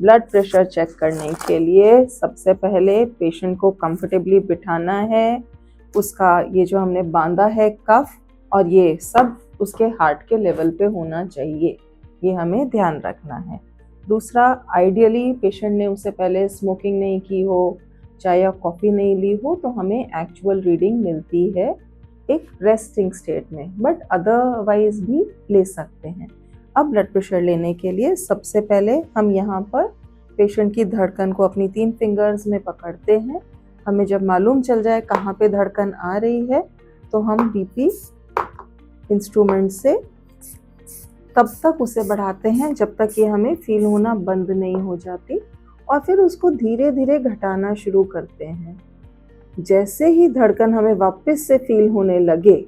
Blood pressure check करने के लिए सबसे पहले पेशेंट को कंफर्टेबली बिठाना है। उसका ये जो हमने बांधा है कफ और ये सब उसके हार्ट के लेवल पे होना चाहिए, ये हमें ध्यान रखना है। दूसरा, आइडियली पेशेंट ने उससे पहले स्मोकिंग नहीं की हो, चाय या कॉफ़ी नहीं ली हो, तो हमें एक्चुअल रीडिंग मिलती है एक रेस्टिंग स्टेट में, बट अदरवाइज भी ले सकते हैं। अब ब्लड प्रेशर लेने के लिए सबसे पहले हम यहाँ पर पेशेंट की धड़कन को अपनी 3 फिंगर्स में पकड़ते हैं। हमें जब मालूम चल जाए कहाँ पे धड़कन आ रही है तो हम बीपी इंस्ट्रूमेंट से तब तक उसे बढ़ाते हैं जब तक ये हमें फील होना बंद नहीं हो जाती, और फिर उसको धीरे धीरे घटाना शुरू करते हैं। जैसे ही धड़कन हमें वापस से फील होने लगे,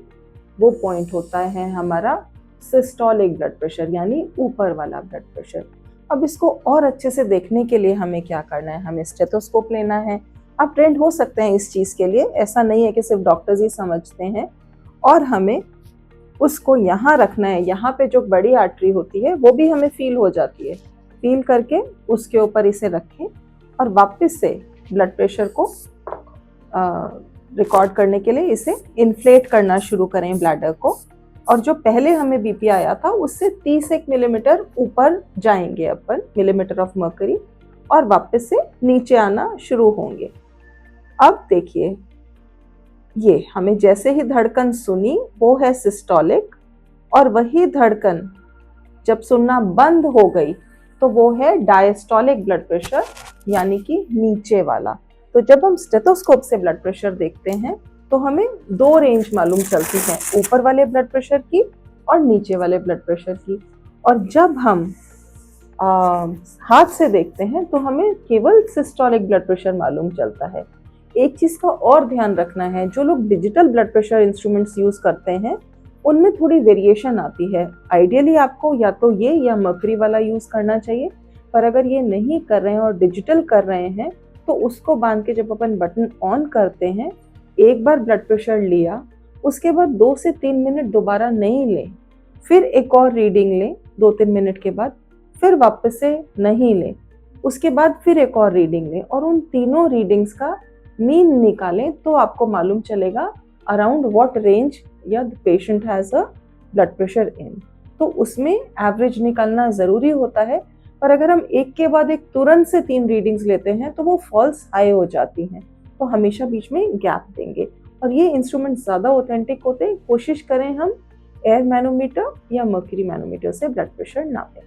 वो पॉइंट होता है हमारा सिस्टोलिक ब्लड प्रेशर, यानी ऊपर वाला ब्लड प्रेशर। अब इसको और अच्छे से देखने के लिए हमें क्या करना है, हमें स्टेथोस्कोप लेना है। आप ट्रेंड हो सकते हैं इस चीज़ के लिए, ऐसा नहीं है कि सिर्फ डॉक्टर्स ही समझते हैं। और हमें उसको यहाँ रखना है, यहाँ पे जो बड़ी आर्टरी होती है वो भी हमें फील हो जाती है। फील करके उसके ऊपर इसे रखें और वापस से ब्लड प्रेशर को रिकॉर्ड करने के लिए इसे इन्फ्लेट करना शुरू करें ब्लैडर को, और जो पहले हमें बीपी आया था उससे 31 मिलीमीटर ऊपर जाएंगे अपन, मिलीमीटर ऑफ मर्करी, और वापस से नीचे आना शुरू होंगे। अब देखिए, ये हमें जैसे ही धड़कन सुनी वो है सिस्टोलिक, और वही धड़कन जब सुनना बंद हो गई तो वो है डायस्टोलिक ब्लड प्रेशर, यानी कि नीचे वाला। तो जब हम स्टेथोस्कोप से ब्लड प्रेशर देखते हैं तो हमें 2 रेंज मालूम चलती हैं, ऊपर वाले ब्लड प्रेशर की और नीचे वाले ब्लड प्रेशर की। और जब हम हाथ से देखते हैं तो हमें केवल सिस्टोलिक ब्लड प्रेशर मालूम चलता है। एक चीज़ का और ध्यान रखना है, जो लोग digital blood pressure instruments use करते हैं उनमें थोड़ी वेरिएशन आती है। आइडियली आपको या तो ये या मर्करी वाला यूज़ करना चाहिए, पर अगर ये नहीं कर रहे हैं और डिजिटल कर रहे हैं तो उसको बांध के जब अपन बटन ऑन करते हैं, एक बार ब्लड प्रेशर लिया, उसके बाद 2 से 3 मिनट दोबारा नहीं लें, फिर एक और रीडिंग लें 2-3 मिनट के बाद, फिर वापस से नहीं लें, उसके बाद फिर एक और रीडिंग लें, और उन तीनों रीडिंग्स का मीन निकालें तो आपको मालूम चलेगा अराउंड व्हाट रेंज या the patient has a blood pressure in. तो उसमें एवरेज निकालना ज़रूरी होता है, पर अगर हम एक के बाद एक तुरंत से 3 रीडिंग्स लेते हैं तो वो फॉल्स हाई हो जाती हैं। तो हमेशा बीच में गैप देंगे, और ये इंस्ट्रूमेंट ज़्यादा ऑथेंटिक होते हैं। कोशिश करें हम एयर मैनोमीटर या मर्क्यूरी मैनोमीटर से ब्लड प्रेशर नापें।